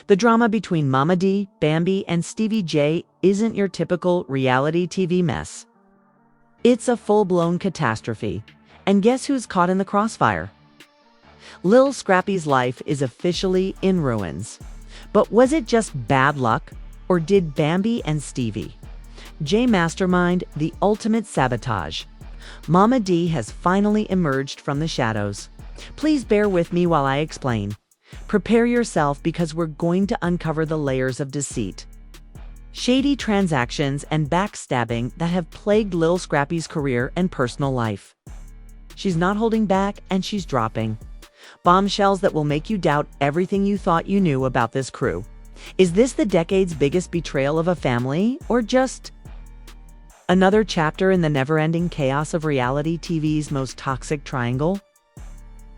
The drama between Momma Dee, Bambi, and Stevie J isn't your typical reality TV mess. It's a full-blown catastrophe. And guess who's caught in the crossfire? Lil Scrappy's life is officially in ruins. But was it just bad luck, or did Bambi and Stevie J mastermind the ultimate sabotage? Momma Dee has finally emerged from the shadows. Please bear with me while I explain. Prepare yourself because we're going to uncover the layers of deceit, shady transactions, and backstabbing that have plagued Lil Scrappy's career and personal life. She's not holding back, and she's dropping bombshells that will make you doubt everything you thought you knew about this crew. Is this the decade's biggest betrayal of a family, or just another chapter in the never-ending chaos of reality TV's most toxic triangle?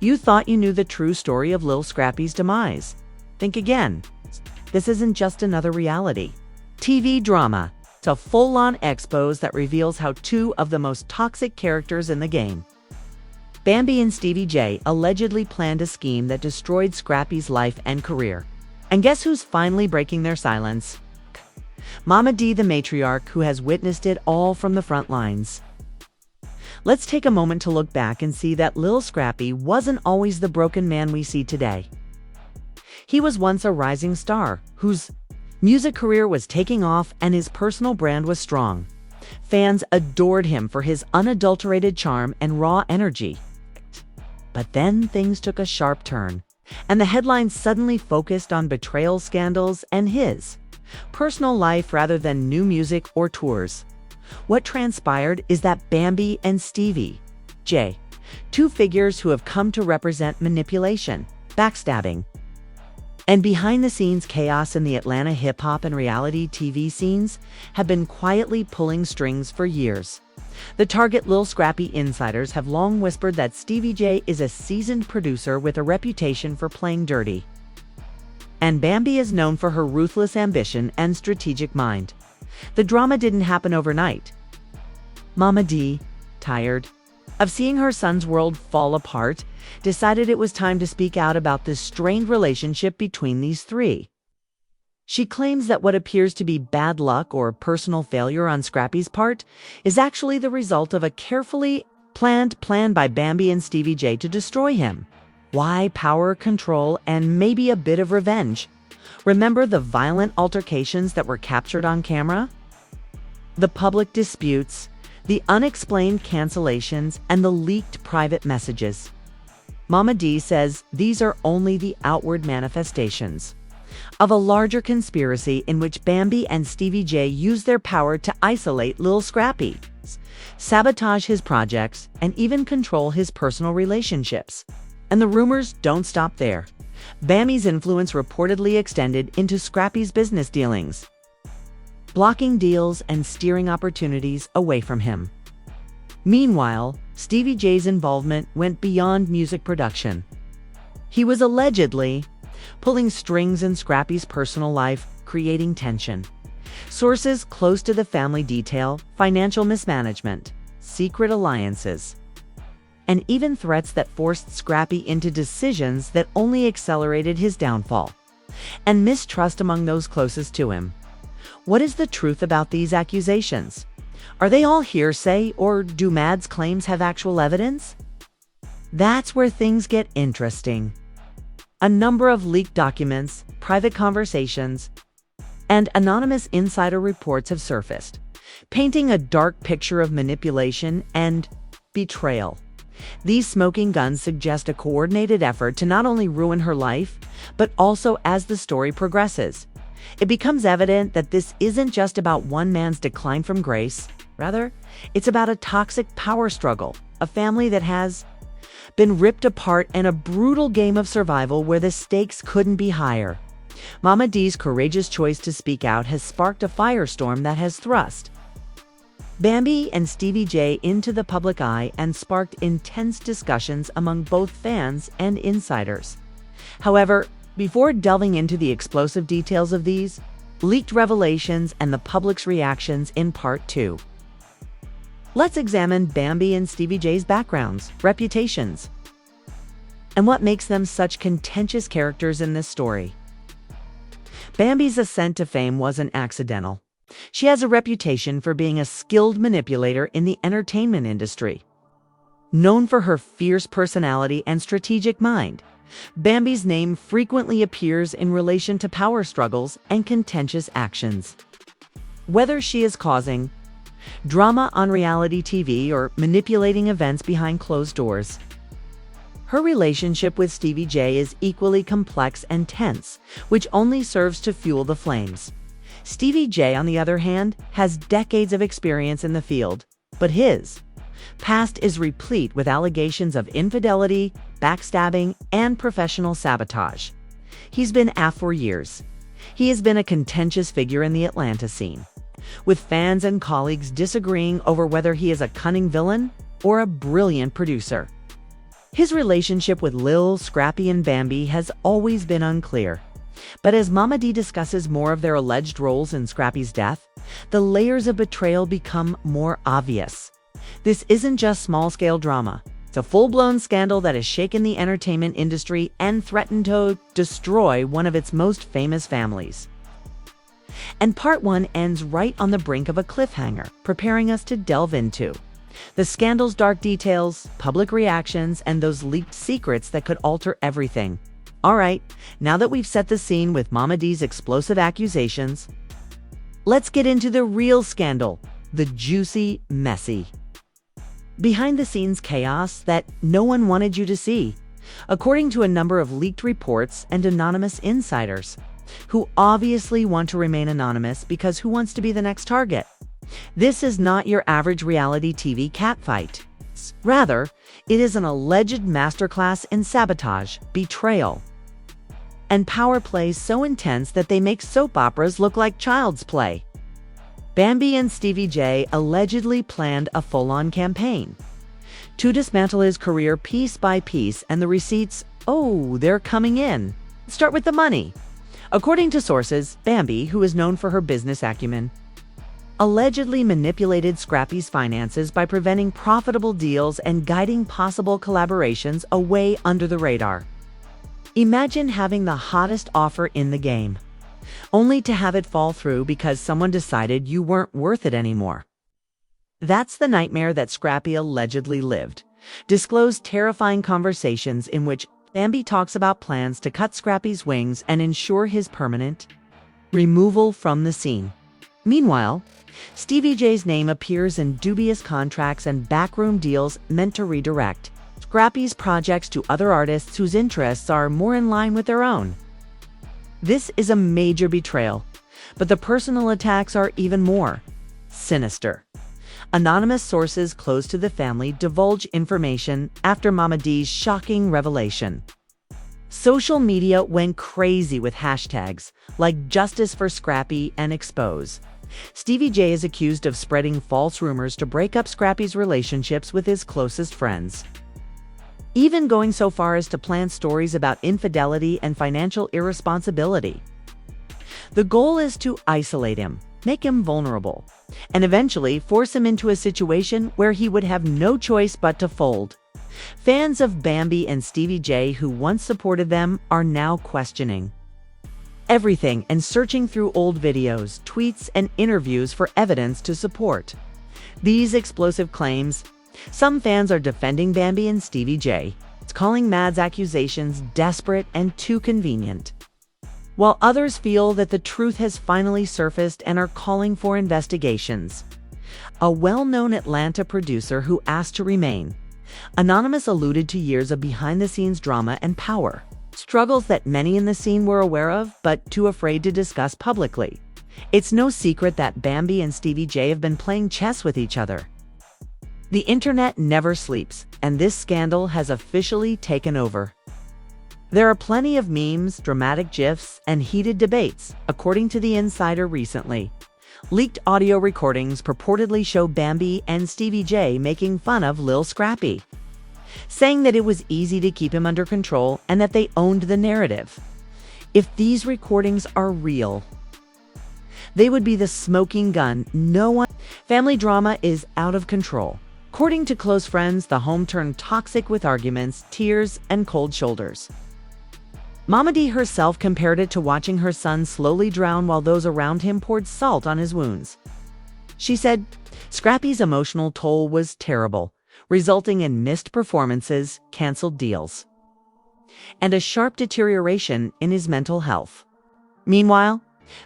You thought you knew the true story of Lil Scrappy's demise. Think again. This isn't just another reality TV drama. It's a full-on expose that reveals how two of the most toxic characters in the game, Bambi and Stevie J, allegedly planned a scheme that destroyed Scrappy's life and career. And guess who's finally breaking their silence? Momma Dee, the matriarch, who has witnessed it all from the front lines. Let's take a moment to look back and see that Lil Scrappy wasn't always the broken man we see today. He was once a rising star, whose music career was taking off and his personal brand was strong. Fans adored him for his unadulterated charm and raw energy. But then things took a sharp turn, and the headlines suddenly focused on betrayal scandals and his personal life rather than new music or tours. What transpired is that Bambi and Stevie J, two figures who have come to represent manipulation, backstabbing, and behind-the-scenes chaos in the Atlanta hip-hop and reality TV scenes, have been quietly pulling strings for years. The target Lil Scrappy insiders have long whispered that Stevie J is a seasoned producer with a reputation for playing dirty, and Bambi is known for her ruthless ambition and strategic mind. The drama didn't happen overnight. Momma Dee, tired of seeing her son's world fall apart, decided it was time to speak out about this strained relationship between these three. She claims that what appears to be bad luck or personal failure on Scrappy's part is actually the result of a carefully planned plan by Bambi and Stevie J to destroy him. Why? Power, control, and maybe a bit of revenge. Remember the violent altercations that were captured on camera? The public disputes, the unexplained cancellations, and the leaked private messages. Momma Dee says these are only the outward manifestations of a larger conspiracy in which Bambi and Stevie J use their power to isolate Lil Scrappy, sabotage his projects, and even control his personal relationships. And the rumors don't stop there. Bambi's influence reportedly extended into Scrappy's business dealings, blocking deals and steering opportunities away from him. Meanwhile, Stevie J's involvement went beyond music production. He was allegedly pulling strings in Scrappy's personal life, creating tension. Sources close to the family detail financial mismanagement, secret alliances, and even threats that forced Scrappy into decisions that only accelerated his downfall, and mistrust among those closest to him. What is the truth about these accusations? Are they all hearsay, or do Mad's claims have actual evidence? That's where things get interesting. A number of leaked documents, private conversations, and anonymous insider reports have surfaced, painting a dark picture of manipulation and betrayal. These smoking guns suggest a coordinated effort to not only ruin her life, but also as the story progresses, it becomes evident that this isn't just about one man's decline from grace. Rather, it's about a toxic power struggle, a family that has been ripped apart, and a brutal game of survival where the stakes couldn't be higher. Momma Dee's courageous choice to speak out has sparked a firestorm that has thrust Bambi and Stevie J into the public eye and sparked intense discussions among both fans and insiders. However, before delving into the explosive details of these leaked revelations and the public's reactions in Part 2, let's examine Bambi and Stevie J's backgrounds, reputations, and what makes them such contentious characters in this story. Bambi's ascent to fame wasn't accidental. She has a reputation for being a skilled manipulator in the entertainment industry. Known for her fierce personality and strategic mind, Bambi's name frequently appears in relation to power struggles and contentious actions. Whether she is causing drama on reality TV or manipulating events behind closed doors, her relationship with Stevie J is equally complex and tense, which only serves to fuel the flames. Stevie J, on the other hand, has decades of experience in the field, but his past is replete with allegations of infidelity, backstabbing, and professional sabotage. He's been AF for years. He has been a contentious figure in the Atlanta scene, with fans and colleagues disagreeing over whether he is a cunning villain or a brilliant producer. His relationship with Lil Scrappy and Bambi has always been unclear. But as Momma Dee discusses more of their alleged roles in Scrappy's death, the layers of betrayal become more obvious. This isn't just small-scale drama. It's a full-blown scandal that has shaken the entertainment industry and threatened to destroy one of its most famous families. And part 1 ends right on the brink of a cliffhanger, preparing us to delve into the scandal's dark details, public reactions, and those leaked secrets that could alter everything. All right, now that we've set the scene with Momma Dee's explosive accusations, let's get into the real scandal, the juicy, messy, behind-the-scenes chaos that no one wanted you to see, according to a number of leaked reports and anonymous insiders, who obviously want to remain anonymous because who wants to be the next target? This is not your average reality TV catfight. Rather, it is an alleged masterclass in sabotage, betrayal, and power plays so intense that they make soap operas look like child's play. Bambi and Stevie J allegedly planned a full-on campaign to dismantle his career piece by piece, and the receipts, oh, they're coming in. Start with the money. According to sources, Bambi, who is known for her business acumen, allegedly manipulated Scrappy's finances by preventing profitable deals and guiding possible collaborations away under the radar. Imagine having the hottest offer in the game, only to have it fall through because someone decided you weren't worth it anymore. That's the nightmare that Scrappy allegedly lived. Disclosed terrifying conversations in which Bambi talks about plans to cut Scrappy's wings and ensure his permanent removal from the scene. Meanwhile, Stevie J's name appears in dubious contracts and backroom deals meant to redirect Scrappy's projects to other artists whose interests are more in line with their own. This is a major betrayal, but the personal attacks are even more sinister. Anonymous sources close to the family divulge information after Momma Dee's shocking revelation. Social media went crazy with hashtags like Justice for Scrappy and Expose. Stevie J is accused of spreading false rumors to break up Scrappy's relationships with his closest friends, even going so far as to plan stories about infidelity and financial irresponsibility. The goal is to isolate him, make him vulnerable, and eventually force him into a situation where he would have no choice but to fold. Fans of Bambi and Stevie J who once supported them are now questioning everything and searching through old videos, tweets, and interviews for evidence to support these explosive claims. Some fans are defending Bambi and Stevie J, calling Mad's accusations desperate and too convenient, while others feel that the truth has finally surfaced and are calling for investigations. A well-known Atlanta producer who asked to remain anonymous alluded to years of behind-the-scenes drama and power struggles that many in the scene were aware of but too afraid to discuss publicly. It's no secret that Bambi and Stevie J have been playing chess with each other. The internet never sleeps, and this scandal has officially taken over. There are plenty of memes, dramatic GIFs, and heated debates, according to The Insider recently. Leaked audio recordings purportedly show Bambi and Stevie J making fun of Lil Scrappy, saying that it was easy to keep him under control and that they owned the narrative. If these recordings are real, they would be the smoking gun. Family drama is out of control. According to close friends, the home turned toxic with arguments, tears, and cold shoulders. Momma Dee herself compared it to watching her son slowly drown while those around him poured salt on his wounds. She said, Scrappy's emotional toll was terrible, resulting in missed performances, canceled deals, and a sharp deterioration in his mental health. Meanwhile,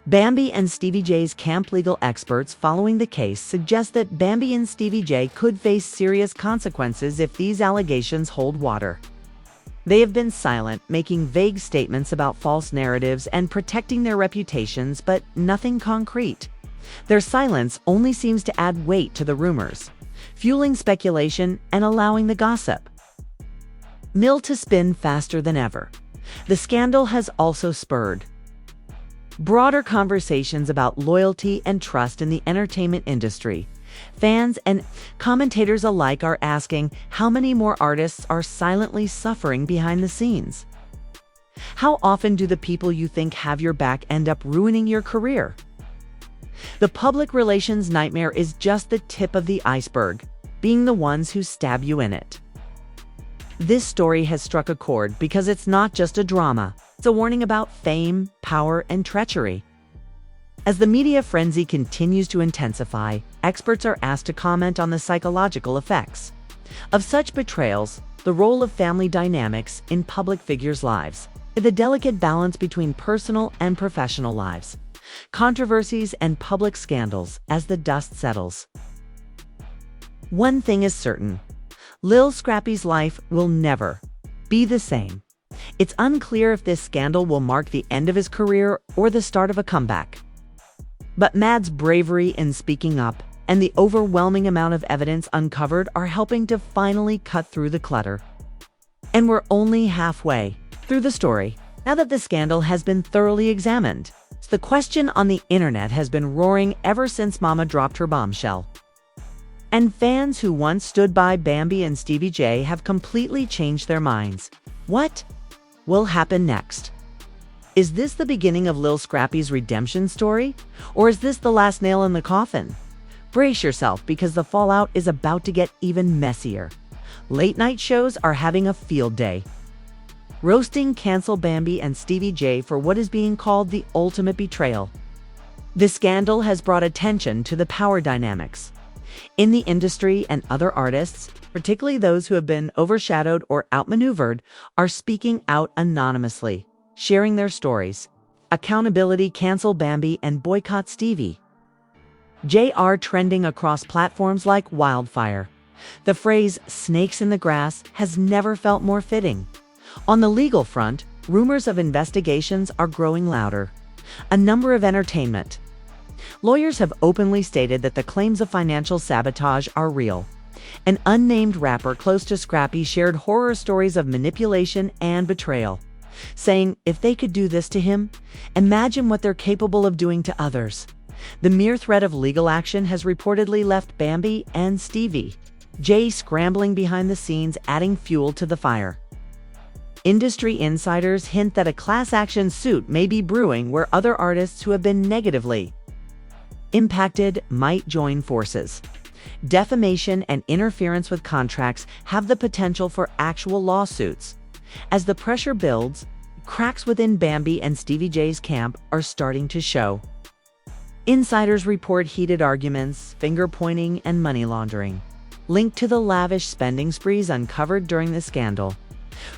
Bambi and Stevie J's camp legal experts following the case suggest that Bambi and Stevie J could face serious consequences if these allegations hold water. They have been silent, making vague statements about false narratives and protecting their reputations, but nothing concrete. Their silence only seems to add weight to the rumors, fueling speculation and allowing the gossip mill to spin faster than ever. The scandal has also spurred broader conversations about loyalty and trust in the entertainment industry. Fans and commentators alike are asking how many more artists are silently suffering behind the scenes. How often do the people you think have your back end up ruining your career? The public relations nightmare is just the tip of the iceberg, being the ones who stab you in it. This story has struck a chord because it's not just a drama, it's a warning about fame, power, and treachery. As the media frenzy continues to intensify, experts are asked to comment on the psychological effects of such betrayals, the role of family dynamics in public figures' lives, the delicate balance between personal and professional lives, controversies and public scandals as the dust settles. One thing is certain, Lil Scrappy's life will never be the same. It's unclear if this scandal will mark the end of his career or the start of a comeback. But Mad's bravery in speaking up and the overwhelming amount of evidence uncovered are helping to finally cut through the clutter. And we're only halfway through the story, now that the scandal has been thoroughly examined. The question on the internet has been roaring ever since Momma dropped her bombshell. And fans who once stood by Bambi and Stevie J have completely changed their minds. What will happen next? Is this the beginning of Lil Scrappy's redemption story? Or is this the last nail in the coffin? Brace yourself because the fallout is about to get even messier. Late night shows are having a field day, roasting cancel Bambi and Stevie J for what is being called the ultimate betrayal. The scandal has brought attention to the power dynamics in the industry, and other artists, particularly those who have been overshadowed or outmaneuvered, are speaking out anonymously, sharing their stories. Accountability, cancel Bambi and boycott Stevie J are trending across platforms like wildfire. The phrase "snakes in the grass" has never felt more fitting. On the legal front, rumors of investigations are growing louder. A number of entertainment lawyers have openly stated that the claims of financial sabotage are real. An unnamed rapper close to Scrappy shared horror stories of manipulation and betrayal, saying if they could do this to him, imagine what they're capable of doing to others. The mere threat of legal action has reportedly left Bambi and Stevie J scrambling behind the scenes, adding fuel to the fire. Industry insiders hint that a class action suit may be brewing where other artists who have been negatively impacted might join forces. Defamation and interference with contracts have the potential for actual lawsuits. As the pressure builds, cracks within Bambi and Stevie J's camp are starting to show. Insiders report heated arguments, finger-pointing, and money laundering, linked to the lavish spending sprees uncovered during the scandal.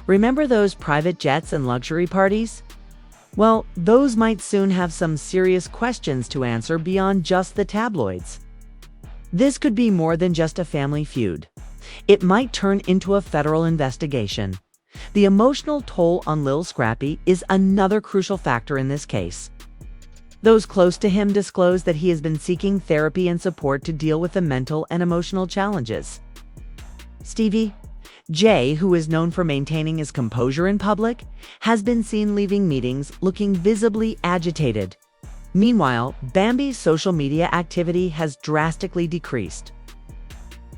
Remember those private jets and luxury parties? Well, those might soon have some serious questions to answer beyond just the tabloids. This could be more than just a family feud. It might turn into a federal investigation. The emotional toll on Lil Scrappy is another crucial factor in this case. Those close to him disclose that he has been seeking therapy and support to deal with the mental and emotional challenges. Stevie J, who is known for maintaining his composure in public, has been seen leaving meetings looking visibly agitated. Meanwhile, Bambi's social media activity has drastically decreased,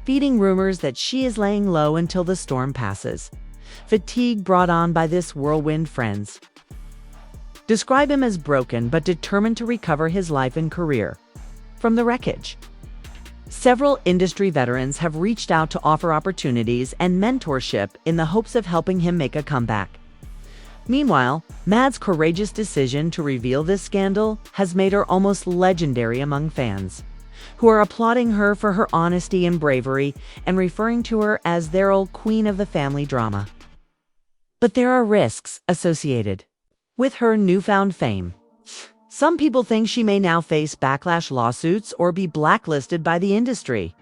feeding rumors that she is laying low until the storm passes. Fatigue brought on by this whirlwind, friends describe him as broken but determined to recover his life and career from the wreckage. Several industry veterans have reached out to offer opportunities and mentorship in the hopes of helping him make a comeback. Meanwhile, Mad's courageous decision to reveal this scandal has made her almost legendary among fans, who are applauding her for her honesty and bravery and referring to her as their old queen of the family drama. But there are risks associated with her newfound fame. Some people think she may now face backlash lawsuits or be blacklisted by the industry.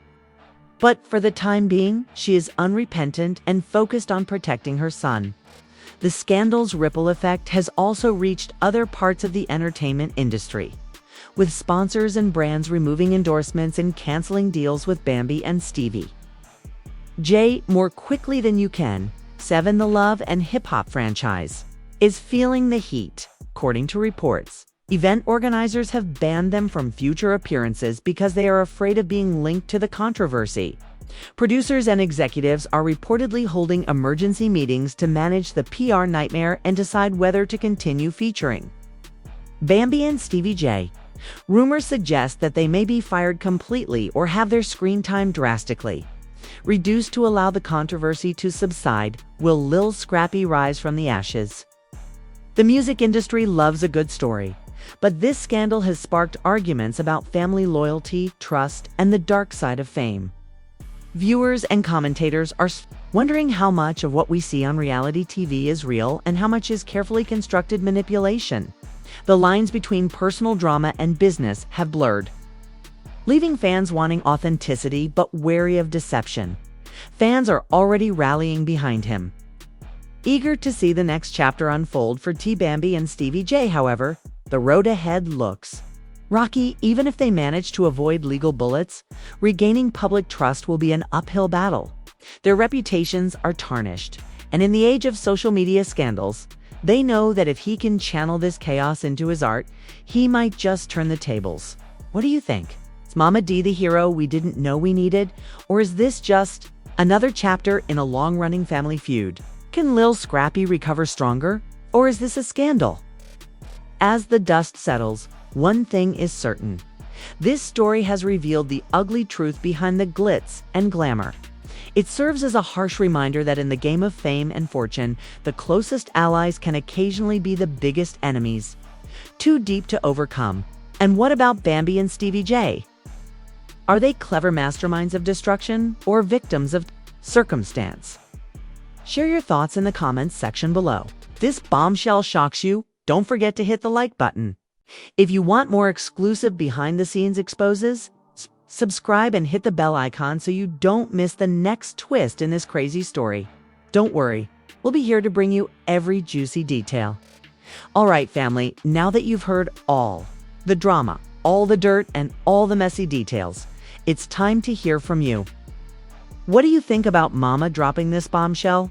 But for the time being, she is unrepentant and focused on protecting her son. The scandal's ripple effect has also reached other parts of the entertainment industry, with sponsors and brands removing endorsements and canceling deals with Bambi and Steave. More quickly than you can, Seven the Love and hip-hop franchise is feeling the heat, according to reports. Event organizers have banned them from future appearances because they are afraid of being linked to the controversy. Producers and executives are reportedly holding emergency meetings to manage the PR nightmare and decide whether to continue featuring Bambi and Steave. Rumors suggest that they may be fired completely or have their screen time drastically reduced to allow the controversy to subside. Will Lil Scrappy rise from the ashes? The music industry loves a good story, but this scandal has sparked arguments about family loyalty, trust, and the dark side of fame. Viewers and commentators are wondering how much of what we see on reality TV is real and how much is carefully constructed manipulation. The lines between personal drama and business have blurred, leaving fans wanting authenticity but wary of deception. Fans are already rallying behind him, eager to see the next chapter unfold for Bambi and Steave. However, the road ahead looks rocky. Even if they manage to avoid legal bullets, regaining public trust will be an uphill battle. Their reputations are tarnished, and in the age of social media scandals, they know that if he can channel this chaos into his art, he might just turn the tables. What do you think? Is Momma Dee the hero we didn't know we needed? Or is this just another chapter in a long-running family feud? Can Lil Scrappy recover stronger? Or is this a scandal? As the dust settles, one thing is certain. This story has revealed the ugly truth behind the glitz and glamour. It serves as a harsh reminder that in the game of fame and fortune, the closest allies can occasionally be the biggest enemies, too deep to overcome. And what about Bambi and Steave? Are they clever masterminds of destruction or victims of circumstance? Share your thoughts in the comments section below. If this bombshell shocks you, don't forget to hit the like button. If you want more exclusive behind-the-scenes exposes, subscribe and hit the bell icon so you don't miss the next twist in this crazy story. Don't worry, we'll be here to bring you every juicy detail. All right, family, now that you've heard all the drama, all the dirt, and all the messy details, it's time to hear from you. What do you think about Mama dropping this bombshell?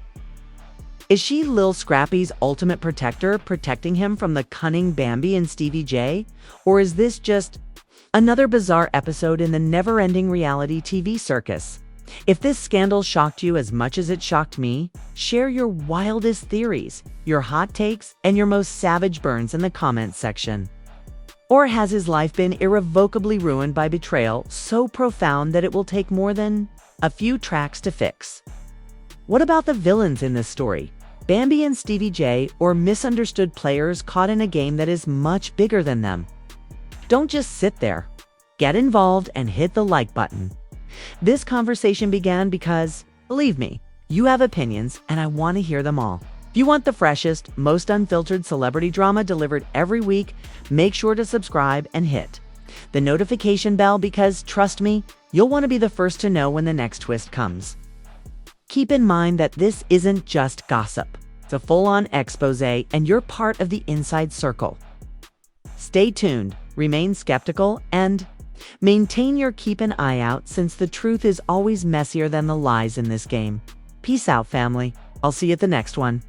Is she Lil Scrappy's ultimate protector, protecting him from the cunning Bambi and Steave? Or is this just another bizarre episode in the never-ending reality TV circus? If this scandal shocked you as much as it shocked me, share your wildest theories, your hot takes, and your most savage burns in the comments section. Or has his life been irrevocably ruined by betrayal so profound that it will take more than a few tracks to fix? What about the villains in this story? Bambi and Steave, or misunderstood players caught in a game that is much bigger than them? Don't just sit there. Get involved and hit the like button. This conversation began because, believe me, you have opinions and I want to hear them all. If you want the freshest, most unfiltered celebrity drama delivered every week, make sure to subscribe and hit the notification bell because, trust me, you'll want to be the first to know when the next twist comes. Keep in mind that this isn't just gossip. It's a full-on expose, and you're part of the inside circle. Stay tuned, remain skeptical, and maintain your keep an eye out since the truth is always messier than the lies in this game. Peace out, family. I'll see you at the next one.